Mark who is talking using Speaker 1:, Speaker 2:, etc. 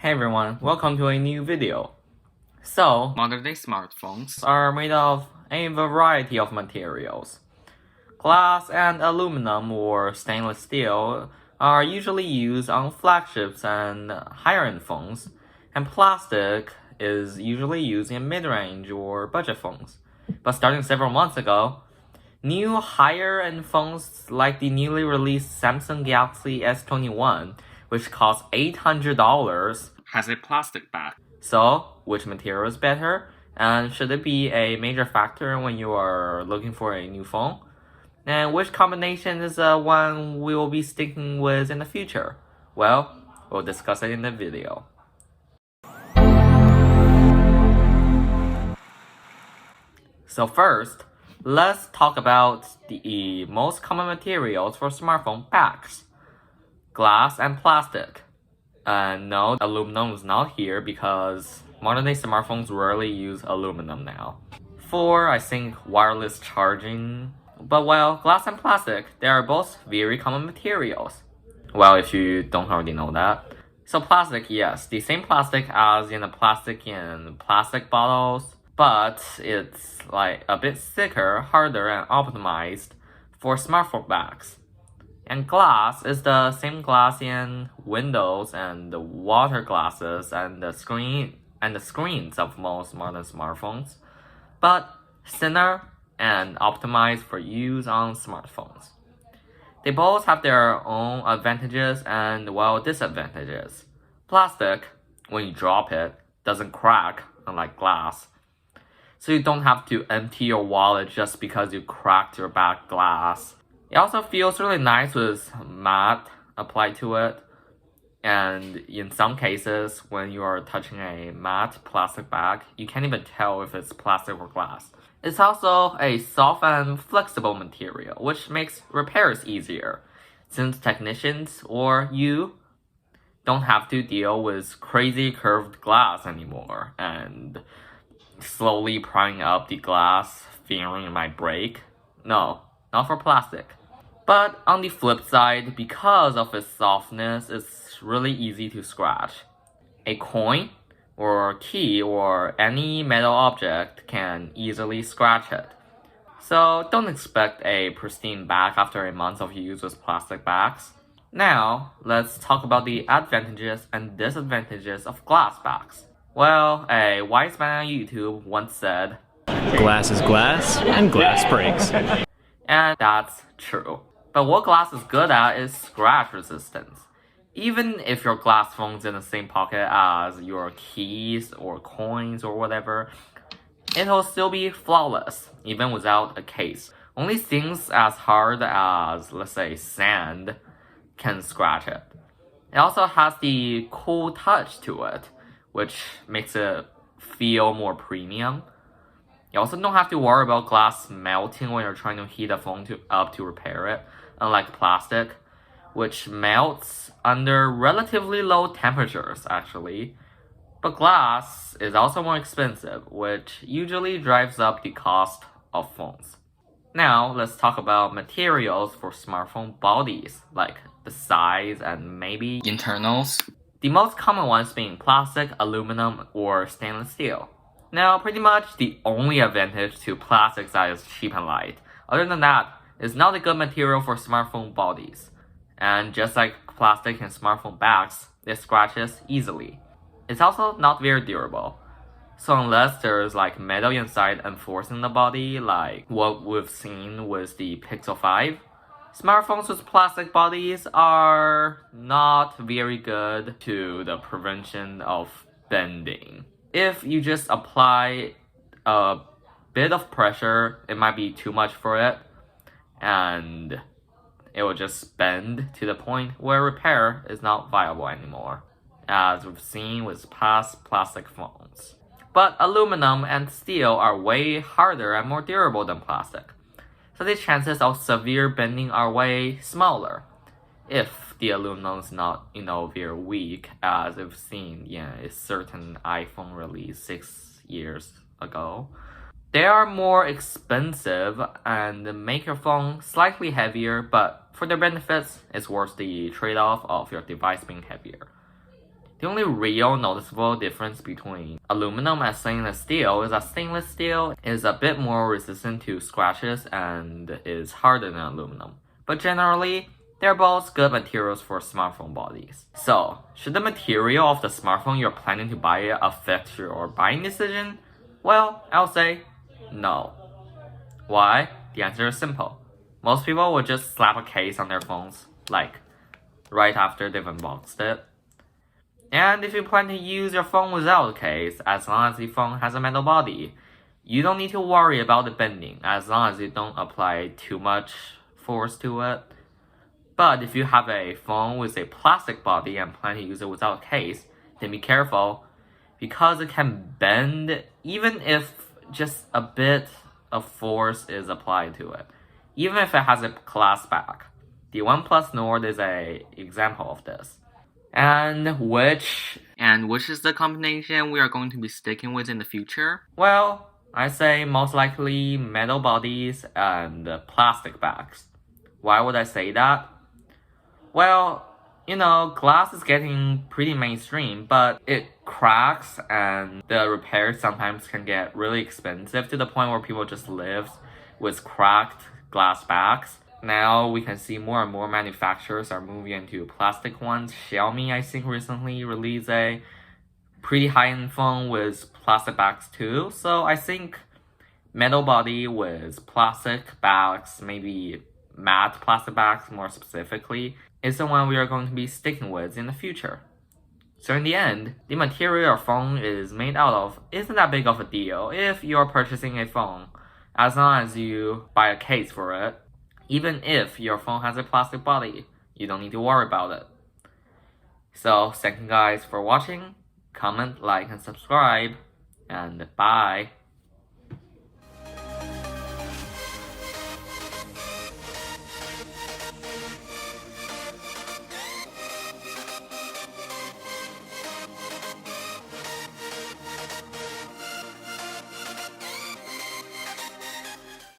Speaker 1: Hey everyone, welcome to a new video. So, modern-day smartphones are made of a variety of materials. Glass and aluminum or stainless steel are usually used on flagships and higher-end phones, and plastic is usually used in mid-range or budget phones. But starting several months ago, new higher-end phones like the newly released Samsung Galaxy S21, which costs $800, has a plastic back. So, which material is better? And should it be a major factor when you are looking for a new phone? And which combination is one we will be sticking with in the future? Well, we'll discuss it in the video. So first, let's talk about the most common materials for smartphone backs. Glass and plastic. No, aluminum is not here because modern-day smartphones rarely use aluminum now. For, I think, wireless charging. But while glass and plastic, they are both very common materials. Well, if you don't already know that. So plastic, yes, the same plastic as in the plastic in plastic bottles, but it's like a bit thicker, harder, and optimized for smartphone backs. And glass is the same glass in windows and the water glasses and the screens of most modern smartphones, but thinner and optimized for use on smartphones. They both have their own advantages and, well, disadvantages. Plastic, when you drop it, doesn't crack, unlike glass. So you don't have to empty your wallet just because you cracked your back glass. It also feels really nice with matte applied to it. And in some cases, when you are touching a matte plastic bag, you can't even tell if it's plastic or glass. It's also a soft and flexible material, which makes repairs easier, since technicians or you don't have to deal with crazy curved glass anymore and slowly prying up the glass, fearing it might break. No, not for plastic. But on the flip side, because of its softness, it's really easy to scratch. A coin or key or any metal object can easily scratch it. So don't expect a pristine back after a month of use with plastic backs. Now, let's talk about the advantages and disadvantages of glass backs. Well, a wise man on YouTube once said,
Speaker 2: "Glass is glass, and glass breaks."
Speaker 1: And that's true. But what glass is good at is scratch resistance. Even if your glass phone's in the same pocket as your keys or coins or whatever, it'll still be flawless, even without a case. Only things as hard as, let's say, sand can scratch it. It also has the cool touch to it, which makes it feel more premium. You also don't have to worry about glass melting when you're trying to heat a phone up to repair it, unlike plastic, which melts under relatively low temperatures, actually. But glass is also more expensive, which usually drives up the cost of phones. Now, let's talk about materials for smartphone bodies, like the size and maybe internals. The most common ones being plastic, aluminum, or stainless steel. Now, pretty much the only advantage to plastic is that it's cheap and light. Other than that, it's not a good material for smartphone bodies. And just like plastic and smartphone backs, it scratches easily. It's also not very durable. So unless there's like metal inside enforcing the body, like what we've seen with the Pixel 5, smartphones with plastic bodies are not very good to the prevention of bending. If you just apply a bit of pressure, it might be too much for it, and it will just bend to the point where repair is not viable anymore, as we've seen with past plastic phones. But aluminum and steel are way harder and more durable than plastic, so the chances of severe bending are way smaller, if the aluminum is not, very weak, as we've seen in a certain iPhone release 6 years ago. They are more expensive and make your phone slightly heavier, but for their benefits, it's worth the trade-off of your device being heavier. The only real noticeable difference between aluminum and stainless steel is that stainless steel is a bit more resistant to scratches and is harder than aluminum. But generally, they're both good materials for smartphone bodies. So, should the material of the smartphone you're planning to buy affect your buying decision? Well, I'll say no. Why? The answer is simple. Most people will just slap a case on their phones, like, right after they've unboxed it. And if you plan to use your phone without a case, as long as the phone has a metal body, you don't need to worry about it bending, as long as you don't apply too much force to it. But if you have a phone with a plastic body and plan to use it without a case, then be careful, because it can bend even if just a bit of force is applied to it, even if it has a glass back. The OnePlus Nord is an example of this. And which is the combination we are going to be sticking with in the future? Well, I say most likely metal bodies and plastic backs. Why would I say that? Well, glass is getting pretty mainstream, but it cracks and the repairs sometimes can get really expensive to the point where people just live with cracked glass backs. Now we can see more and more manufacturers are moving into plastic ones. Xiaomi, I think, recently released a pretty high-end phone with plastic backs too. So I think metal body with plastic backs, maybe matte plastic backs more specifically, is the one we are going to be sticking with in the future. So in the end, the material your phone is made out of isn't that big of a deal if you're purchasing a phone, as long as you buy a case for it. Even if your phone has a plastic body, you don't need to worry about it. So thank you guys for watching. Comment, like, and subscribe. And bye.